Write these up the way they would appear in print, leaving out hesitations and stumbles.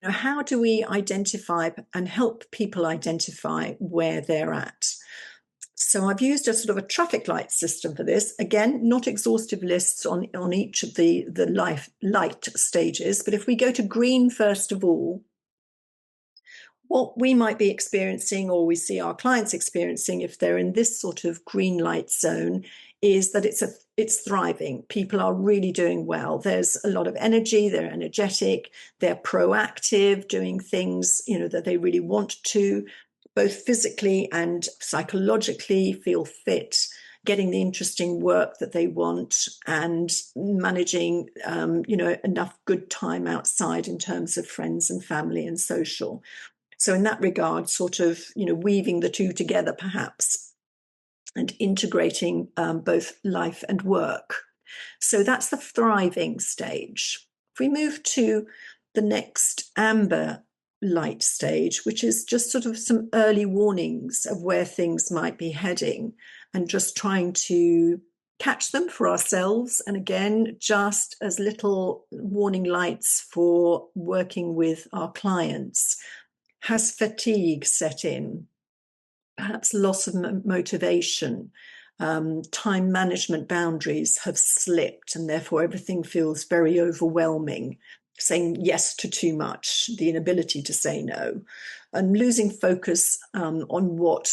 how do we identify and help people identify where they're at? So I've used a sort of a traffic light system for this. Again, not exhaustive lists on each of the light stages, but if we go to green first of all, what we might be experiencing, or we see our clients experiencing if they're in this sort of green light zone, is that it's thriving. People are really doing well. There's a lot of energy, they're energetic, they're proactive, doing things, that they really want to, both physically and psychologically, feel fit, getting the interesting work that they want, and managing, enough good time outside in terms of friends and family and social. So in that regard, sort of, weaving the two together perhaps, and integrating both life and work. So that's the thriving stage. If we move to the next amber light stage, which is just sort of some early warnings of where things might be heading, and just trying to catch them for ourselves. And again, just as little warning lights for working with our clients. Has fatigue set in? Perhaps loss of motivation, time management boundaries have slipped, and therefore everything feels very overwhelming. Saying yes to too much, the inability to say no, and losing focus on what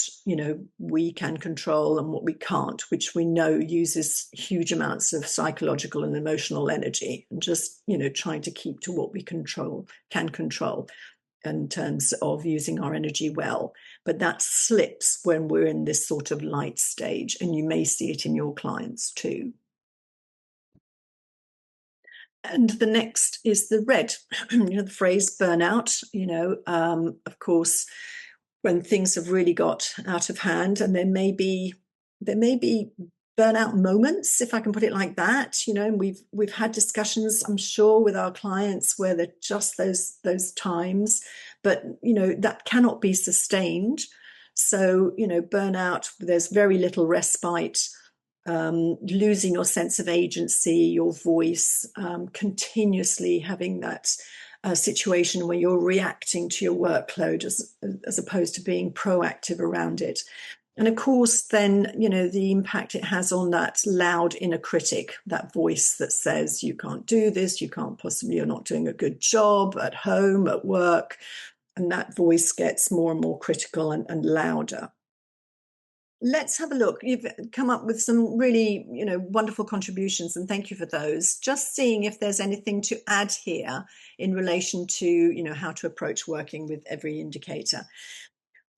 we can control and what we can't, which we know uses huge amounts of psychological and emotional energy. And just trying to keep to what we can control in terms of using our energy well. But that slips when we're in this sort of light stage, and you may see it in your clients too. And the next is the red, the phrase burnout, of course, when things have really got out of hand, and there may be burnout moments, if I can put it like that, and we've had discussions, I'm sure, with our clients where they're just those times, but that cannot be sustained. So burnout, there's very little respite, losing your sense of agency, your voice, continuously having that situation where you're reacting to your workload as opposed to being proactive around it. And of course, then, the impact it has on that loud inner critic, that voice that says, you can't do this, you can't possibly, you're not doing a good job at home, at work. And that voice gets more and more critical and louder. Let's have a look. You've come up with some really, wonderful contributions, and thank you for those. Just seeing if there's anything to add here in relation to, how to approach working with every indicator.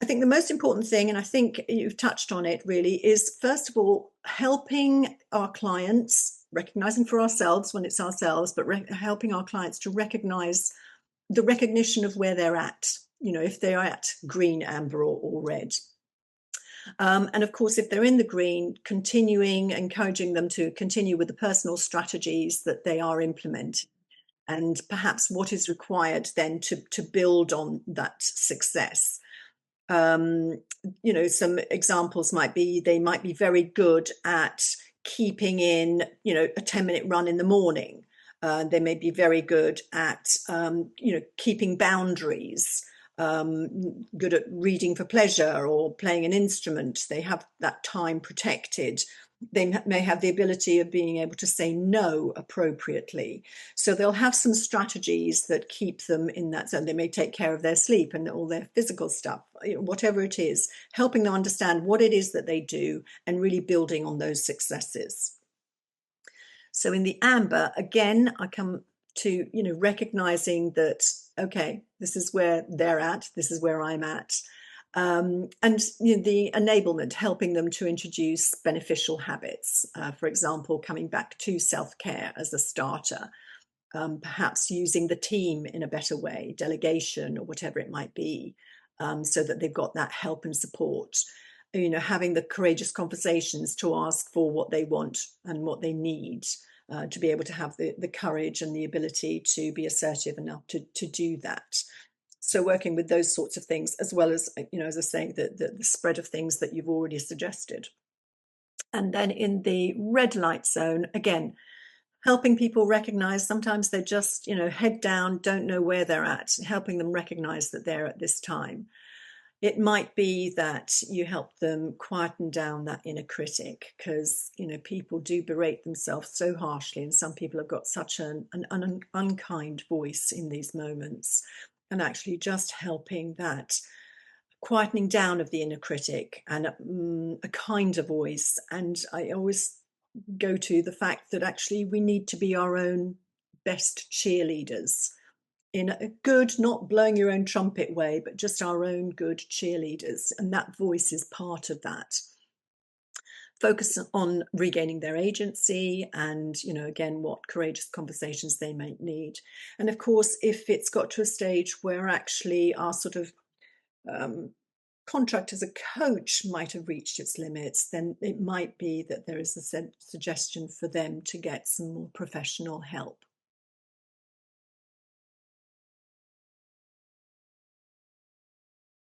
I think the most important thing, and I think you've touched on it really, is first of all, helping our clients, recognizing for ourselves when it's ourselves, but helping our clients to recognize the recognition of where they're at, if they're at green, amber, or red. And of course, if they're in the green, encouraging them to continue with the personal strategies that they are implementing, and perhaps what is required then to build on that success. Some examples might be, they might be very good at keeping in, a 10-minute run in the morning. They may be very good at, keeping boundaries. Good at reading for pleasure or playing an instrument. They have that time protected. They may have the ability of being able to say no appropriately. So they'll have some strategies that keep them in that zone. They may take care of their sleep and all their physical stuff, whatever it is, helping them understand what it is that they do and really building on those successes. So in the amber, again, I come to, recognizing that, okay, this is where they're at, this is where I'm at. And the enablement, helping them to introduce beneficial habits. For example, coming back to self-care as a starter, perhaps using the team in a better way, delegation or whatever it might be, so that they've got that help and support. Having the courageous conversations to ask for what they want and what they need, to be able to have the courage and the ability to be assertive enough to do that. So working with those sorts of things, as well as, as I say, the spread of things that you've already suggested. And then in the red light zone, again, helping people recognize sometimes they're just, head down, don't know where they're at, helping them recognize that they're at this time. It might be that you help them quieten down that inner critic, because people do berate themselves so harshly, and some people have got such an unkind voice in these moments, and actually just helping that quietening down of the inner critic and a kinder voice. And I always go to the fact that actually we need to be our own best cheerleaders, in a good, not blowing your own trumpet way, but just our own good cheerleaders. And that voice is part of that. Focus on regaining their agency and, again, what courageous conversations they might need. And of course, if it's got to a stage where actually our sort of contract as a coach might have reached its limits, then it might be that there is a suggestion for them to get some more professional help.